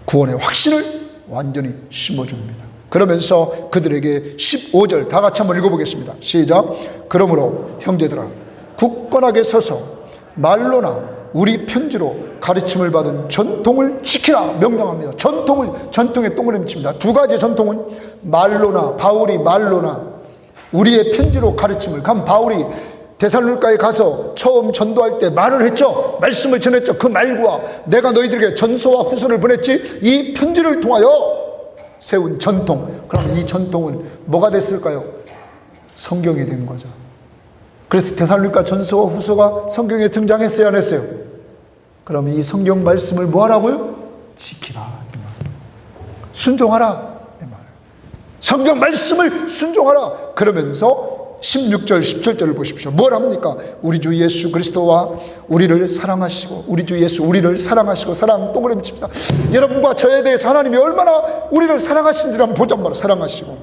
구원의 확신을 완전히 심어줍니다. 그러면서 그들에게 15절 다 같이 한번 읽어보겠습니다. 시작. 그러므로 형제들아, 굳건하게 서서 말로나 우리 편지로 가르침을 받은 전통을 지키라 명령합니다. 전통의 동그라미 칩니다. 두 가지 전통은 말로나, 바울이 말로나 우리의 편지로 가르침을, 그럼 바울이 데살로니가에 가서 처음 전도할 때 말을 했죠. 말씀을 전했죠. 그 말과 내가 너희들에게 전서와 후서를 보냈지, 이 편지를 통하여 세운 전통. 그럼 이 전통은 뭐가 됐을까요? 성경이 된 거죠. 그래서 데살로니가 전서와 후서가 성경에 등장했어요, 안 했어요? 그럼 이 성경 말씀을 뭐 하라고요? 지키라. 순종하라. 성경 말씀을 순종하라. 그러면서 16절 17절을 보십시오. 뭘 합니까? 우리 주 예수 그리스도와 우리를 사랑하시고, 우리 주 예수 우리를 사랑하시고, 사랑 동그라미 칩시다. 여러분과 저에 대해서 하나님이 얼마나 우리를 사랑하신지 한번 보자 말이야. 사랑하시고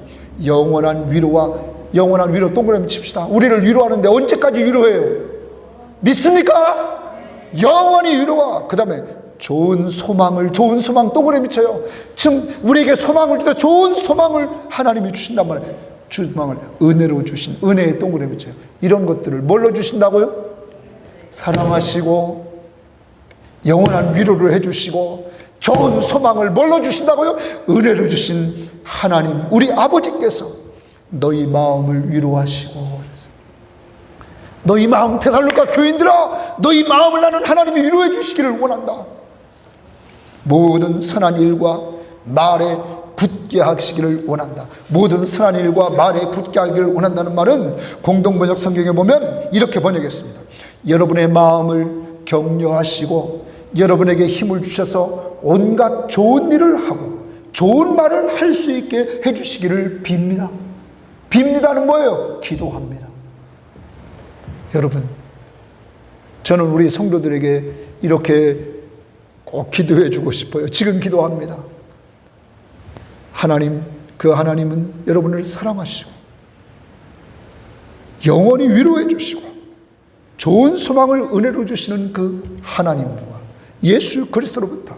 영원한 위로 동그라미 칩시다. 우리를 위로하는데 언제까지 위로해요? 믿습니까? 영원히 위로와, 그 다음에 좋은 소망 동그라미 쳐요. 지금 우리에게 소망을 주다 좋은 소망을 하나님이 주신단 말이에요. 소망을 은혜로 주신, 은혜의 동그라미 쳐요. 이런 것들을 뭘로 주신다고요? 사랑하시고 영원한 위로를 해주시고 좋은 소망을 뭘로 주신다고요? 은혜로 주신 하나님, 우리 아버지께서 너희 마음을 위로하시고, 너희 마음, 데살로니가 교인들아, 너희 마음을 나는 하나님이 위로해 주시기를 원한다. 모든 선한 일과 말에 굳게 하시기를 원한다. 모든 선한 일과 말에 굳게 하기를 원한다는 말은 공동번역 성경에 보면 이렇게 번역했습니다. 여러분의 마음을 격려하시고 여러분에게 힘을 주셔서 온갖 좋은 일을 하고 좋은 말을 할 수 있게 해주시기를 빕니다. 빕니다는 뭐예요? 기도합니다. 여러분, 저는 우리 성도들에게 이렇게 꼭 기도해 주고 싶어요. 지금 기도합니다. 하나님, 그 하나님은 여러분을 사랑하시고 영원히 위로해 주시고 좋은 소망을 은혜로 주시는 그 하나님과 예수 그리스도로부터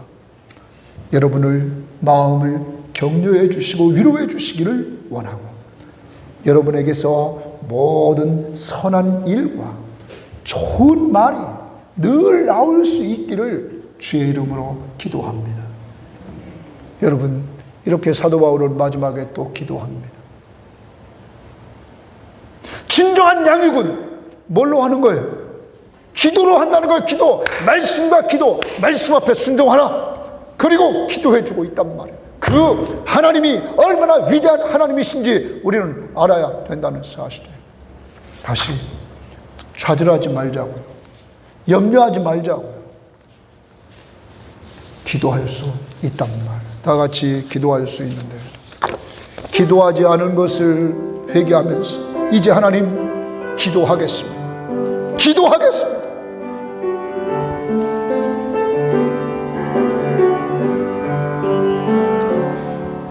여러분을 마음을 격려해 주시고 위로해 주시기를 원하고, 여러분에게서 모든 선한 일과 좋은 말이 늘 나올 수 있기를 주의 이름으로 기도합니다. 여러분, 이렇게 사도 바울은 마지막에 또 기도합니다. 진정한 양육은 뭘로 하는 거예요? 기도로 한다는 거예요. 기도. 말씀과 기도. 말씀 앞에 순종하라. 그리고 기도해주고 있단 말이에요. 그 하나님이 얼마나 위대한 하나님이신지 우리는 알아야 된다는 사실이에요. 다시 좌절하지 말자고요. 염려하지 말자고요. 기도할 수 있단 말이에요. 다 같이 기도할 수 있는데, 기도하지 않은 것을 회개하면서 이제 하나님 기도하겠습니다. 기도하겠습니다.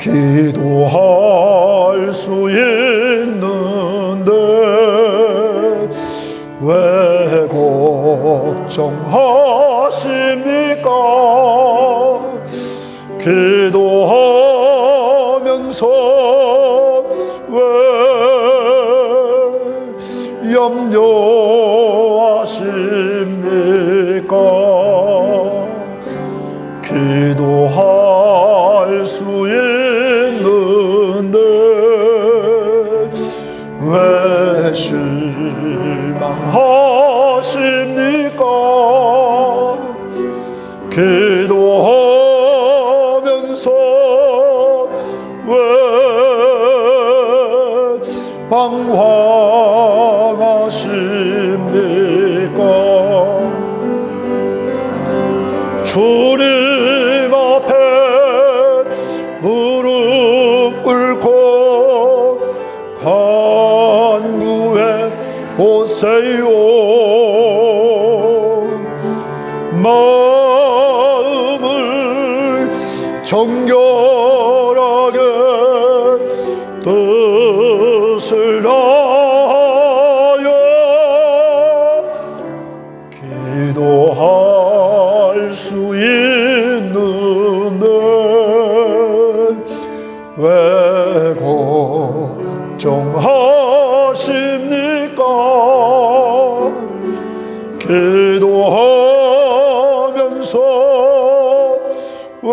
기도할 수 있는데 왜 걱정하십니까? 기도하면서 왜 염려하십니까? 기도할 수 있는데 왜 실망하십니까? 기도하면서 왜 방황하십니까? 주님 앞에 무릎 꿇고 간구해 보세요. 마음을 정결하게 뜻을 다하여 기도할 수 있는데 왜 걱정하십니까? 기도하면서 왜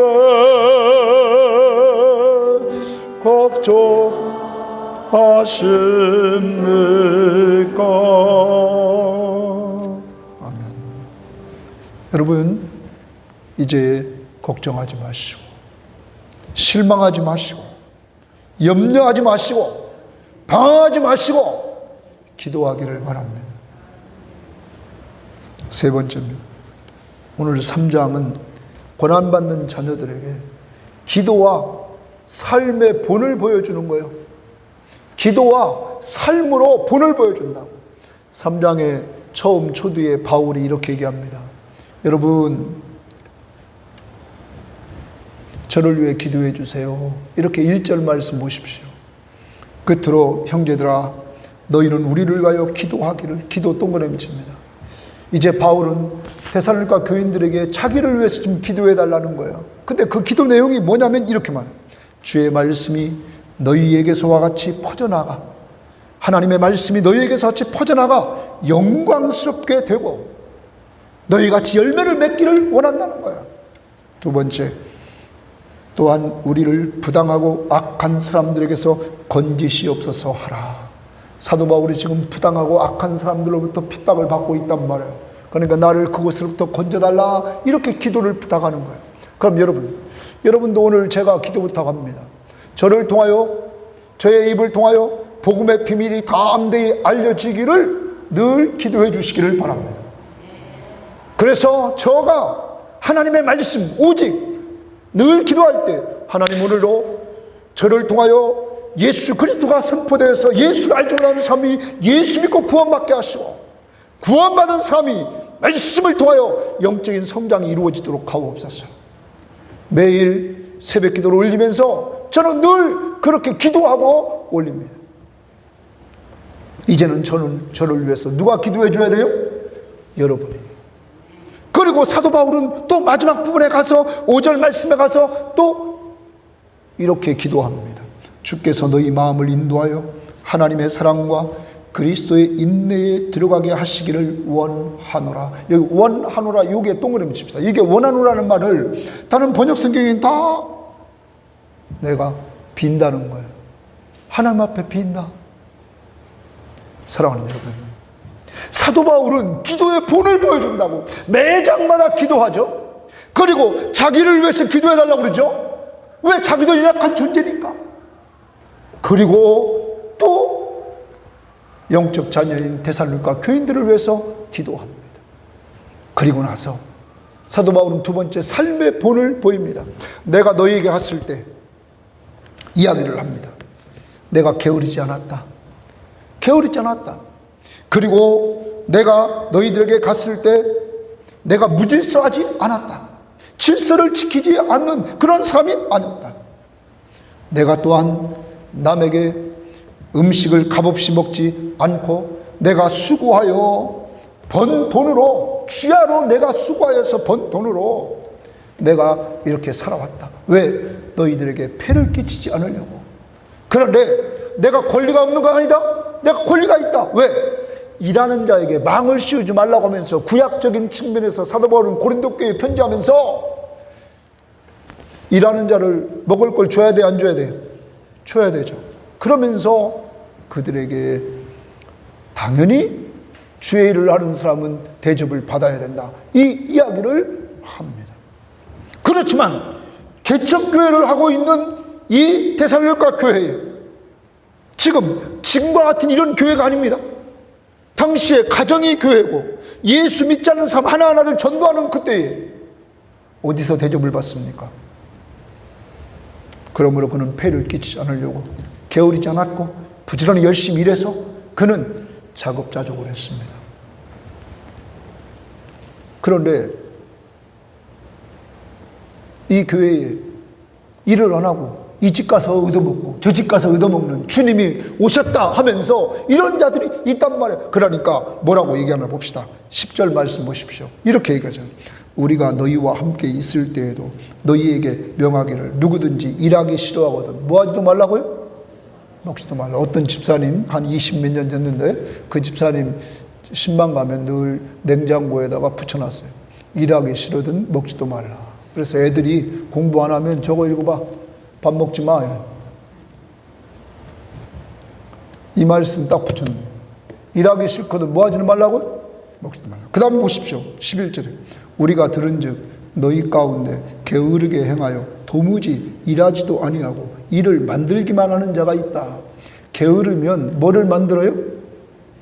걱정하십니까? 아멘. 여러분, 이제 걱정하지 마시고 실망하지 마시고 염려하지 마시고 방황하지 마시고 기도하기를 바랍니다. 세 번째입니다. 오늘 3장은 고난받는 자녀들에게 기도와 삶의 본을 보여주는 거예요. 기도와 삶으로 본을 보여준다고. 3장의 처음 초두에 바울이 이렇게 얘기합니다. 여러분, 저를 위해 기도해 주세요. 이렇게 1절 말씀 보십시오. 끝으로 형제들아 너희는 우리를 위하여 기도하기를. 기도 동그라미 칩니다. 이제 바울은 데살로니가 교인들에게 자기를 위해서 좀 기도해 달라는 거예요. 근데 그 기도 내용이 뭐냐면 이렇게 말해요. 주의 말씀이 너희에게서와 같이 퍼져나가, 하나님의 말씀이 너희에게서 같이 퍼져나가 영광스럽게 되고 너희같이 열매를 맺기를 원한다는 거야. 두 번째, 또한 우리를 부당하고 악한 사람들에게서 건지시옵소서 하라. 사도 바울이 지금 부당하고 악한 사람들로부터 핍박을 받고 있단 말이에요. 그러니까 나를 그곳으로부터 건져달라, 이렇게 기도를 부탁하는 거예요. 그럼 여러분도 오늘 제가 기도 부탁합니다. 저를 통하여, 저의 입을 통하여 복음의 비밀이 담대히 알려지기를 늘 기도해 주시기를 바랍니다. 그래서 저가 하나님의 말씀 오직 늘 기도할 때 하나님 오늘도 저를 통하여 예수 그리스도가 선포되어서 예수를 알지 못하는 사람이 예수 믿고 구원받게 하시고, 구원받은 사람이 말씀을 통하여 영적인 성장이 이루어지도록 하옵소서. 매일 새벽 기도를 올리면서 저는 늘 그렇게 기도하고 올립니다. 이제는 저를 위해서 누가 기도해 줘야 돼요? 여러분이. 그리고 사도 바울은 또 마지막 부분에 가서 5절 말씀에 가서 또 이렇게 기도합니다. 주께서 너희 마음을 인도하여 하나님의 사랑과 그리스도의 인내에 들어가게 하시기를 원하노라. 여기 원하노라, 이게 동그라미 칩시다. 이게 원하노라는 말을 다른 번역 성경에는 다 내가 빈다는 거예요. 하나님 앞에 빈다. 사랑하는 여러분, 사도 바울은 기도의 본을 보여준다고 매장마다 기도하죠. 그리고 자기를 위해서 기도해달라고 그러죠. 왜? 자기도 연약한 존재니까. 그리고 또 영적 자녀인 데살로니가 교인들을 위해서 기도합니다. 그리고 나서 사도 바울은 두 번째 삶의 본을 보입니다. 내가 너희에게 갔을 때 이야기를 합니다. 내가 게으르지 않았다. 게으르지 않았다. 그리고 내가 너희들에게 갔을 때 내가 무질서하지 않았다. 질서를 지키지 않는 그런 사람이 아니었다. 내가 또한 남에게 음식을 값없이 먹지 않고 내가 수고하여 번 돈으로, 주야로 내가 수고하여서 번 돈으로 내가 이렇게 살아왔다. 왜? 너희들에게 폐를 끼치지 않으려고. 그런데 내가 권리가 없는 건 아니다. 내가 권리가 있다. 왜? 일하는 자에게 망을 씌우지 말라고 하면서 구약적인 측면에서 사도 바울은 고린도 교회에 편지하면서 일하는 자를 먹을 걸 줘야 돼, 안 줘야 돼? 줘야 되죠. 그러면서 그들에게 당연히 주의 일을 하는 사람은 대접을 받아야 된다. 이 이야기를 합니다. 그렇지만 개척교회를 하고 있는 이 데살로니가 교회에 지금과 같은 이런 교회가 아닙니다. 당시에 가정이 교회고 예수 믿지 않는 사람 하나하나를 전도하는 그때에 어디서 대접을 받습니까? 그러므로 그는 폐를 끼치지 않으려고 게으르지 않았고 부지런히 열심히 일해서 그는 자급자족을 했습니다. 그런데 이 교회에 일을 안 하고 이 집 가서 얻어먹고 저 집 가서 얻어먹는 주님이 오셨다 하면서 이런 자들이 있단 말이에요. 그러니까 뭐라고 얘기하나 봅시다. 10절 말씀 보십시오. 이렇게 얘기하죠. 우리가 너희와 함께 있을 때에도 너희에게 명하기를 누구든지 일하기 싫어하거든 뭐하지도 말라고요? 먹지도 말라. 어떤 집사님 한 20몇 년 됐는데 그 집사님 신방 가면 늘 냉장고에다가 붙여놨어요. 일하기 싫어든 먹지도 말라. 그래서 애들이 공부 안 하면 저거 읽어봐. 밥 먹지 마. 이 말씀 딱 붙여놓은 거예요. 일하기 싫거든 뭐 하지는 말라고요? 먹지도 말라. 그 다음 보십시오. 11절에 우리가 들은즉 너희 가운데 게으르게 행하여 도무지 일하지도 아니하고 일을 만들기만 하는 자가 있다. 게으르면 뭐를 만들어요?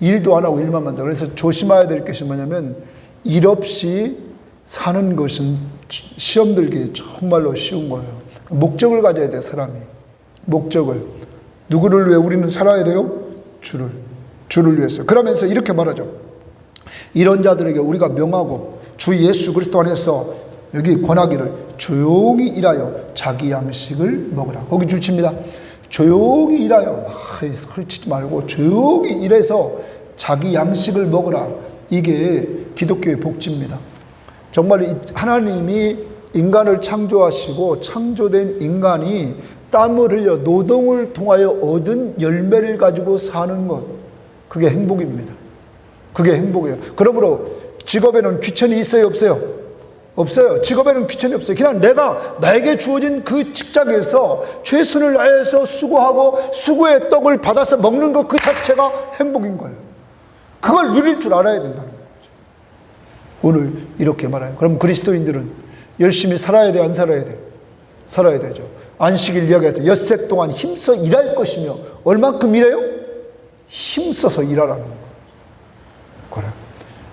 일도 안 하고 일만 만들어요. 그래서 조심해야 될 것이 뭐냐면 일 없이 사는 것은 시험 들기 정말로 쉬운 거예요. 목적을 가져야 돼요. 사람이 목적을. 누구를 위해 우리는 살아야 돼요? 주를 위해서. 그러면서 이렇게 말하죠. 이런 자들에게 우리가 명하고 주 예수 그리스도 안에서 여기 권하기를 조용히 일하여 자기 양식을 먹으라. 거기 줄칩니다. 조용히 일하여 설치지 말고 조용히 일해서 자기 양식을 먹으라. 이게 기독교의 복지입니다. 정말 하나님이 인간을 창조하시고 창조된 인간이 땀을 흘려 노동을 통하여 얻은 열매를 가지고 사는 것, 그게 행복입니다. 그게 행복이에요. 그러므로 직업에는 귀천이 있어요, 없어요? 없어요. 직업에는 귀천이 없어요. 그냥 나에게 주어진 그 직장에서 최선을 다해서 수고하고 수고의 떡을 받아서 먹는 것 그 자체가 행복인 거예요. 그걸 누릴 줄 알아야 된다는 거죠. 오늘 이렇게 말해요. 그럼 그리스도인들은 열심히 살아야 돼, 안 살아야 돼? 살아야 되죠. 안식일 이야기하죠. 엿새 동안 힘써 일할 것이며 얼만큼 일해요? 힘써서 일하라는 거예요. 그래.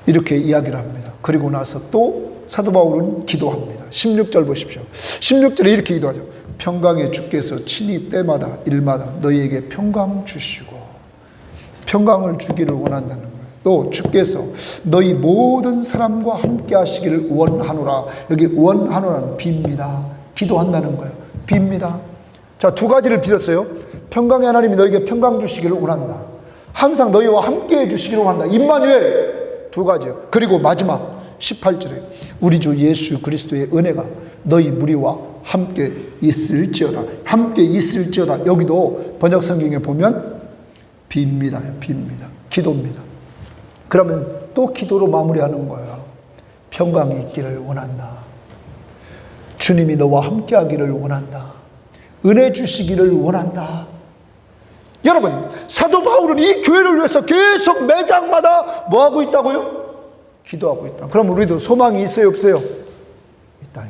이렇게 이야기를 합니다. 그리고 나서 또 사도 바울은 기도합니다. 16절 보십시오. 16절에 이렇게 기도하죠. 평강의 주께서 친히 때마다 일마다 너희에게 평강 주시고 평강을 주기를 원한다는 거예요. 또 주께서 너희 모든 사람과 함께 하시기를 원하노라. 여기 원하노라는 빕니다. 기도한다는 거예요. 빕니다. 자, 두 가지를 빌었어요. 평강의 하나님이 너에게 평강 주시기를 원한다. 항상 너희와 함께 해주시기를 원한다. 임마누엘. 두 가지요. 그리고 마지막 18절에 우리 주 예수 그리스도의 은혜가 너희 무리와 함께 있을지어다. 함께 있을지어다. 여기도 번역 성경에 보면 빕니다. 빕니다. 기도입니다. 그러면 또 기도로 마무리하는 거예요. 평강이 있기를 원한다. 주님이 너와 함께 하기를 원한다. 은혜 주시기를 원한다. 여러분, 사도 바울은 이 교회를 위해서 계속 매장마다 뭐 하고 있다고요? 기도하고 있다. 그럼 우리도 소망이 있어요, 없어요? 있다.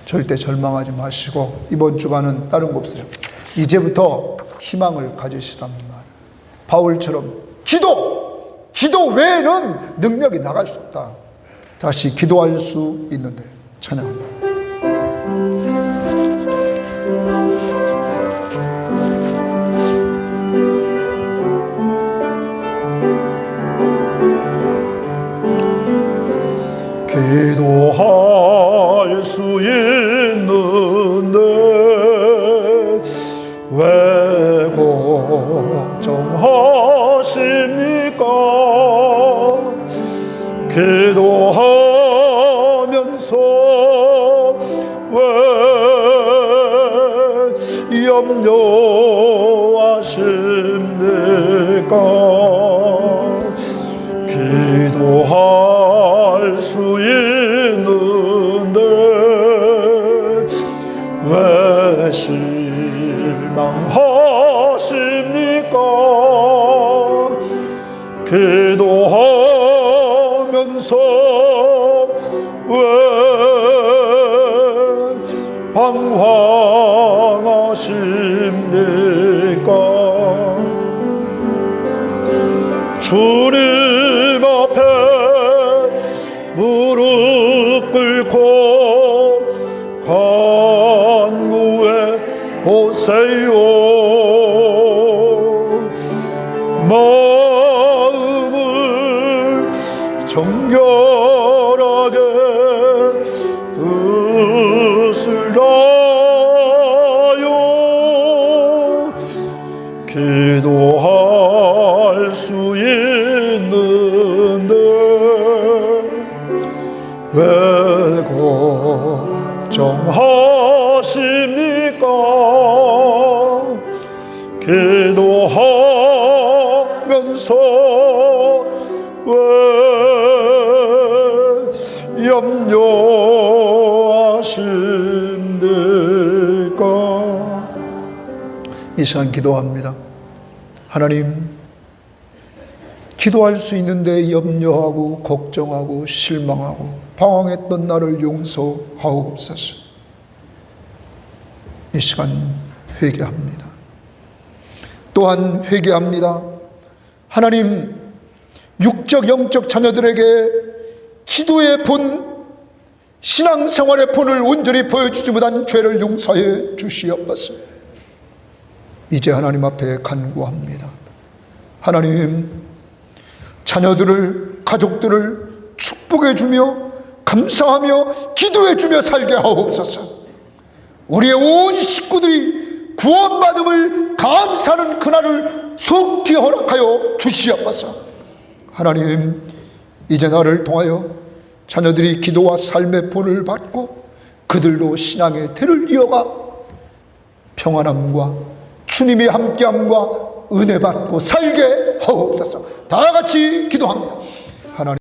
절대 절망하지 마시고 이번 주간은 다른 거 없어요. 이제부터 희망을 가지시라는 말. 바울처럼 기도 외에는 능력이 나갈 수 없다. 다시 기도할 수 있는데 찬양합니다. 기도할 수 있는데 왜 걱정하십니까? 기도하면서 왜 염려하십니까? 기도할 수 있는데 왜 실망하십니까? 기도하면서 왜 방황하십니까? 주님 앞에 무릎 꿇고 간구해 보세요. 마음을 정결하게 뜻을 다하여 기도할 수 있는데 왜 걱정하십니까? 기도하면서 왜 염려하십니까? 이 시간 기도합니다. 하나님, 기도할 수 있는데 염려하고 걱정하고 실망하고 방황했던 나를 용서하옵소서. 이 시간 회개합니다. 또한 회개합니다. 하나님, 육적 영적 자녀들에게 기도의 본, 신앙생활의 본을 온전히 보여주지 못한 죄를 용서해 주시옵소서. 이제 하나님 앞에 간구합니다. 하나님, 자녀들을, 가족들을 축복해 주며 감사하며 기도해 주며 살게 하옵소서. 우리의 온 식구들이 구원받음을 감사하는 그날을 속히 허락하여 주시옵소서. 하나님, 이제 나를 통하여 자녀들이 기도와 삶의 본을 받고 그들로 신앙의 대를 이어가 평안함과 주님이 함께함과 은혜 받고 살게 하옵소서. 다 같이 기도합니다.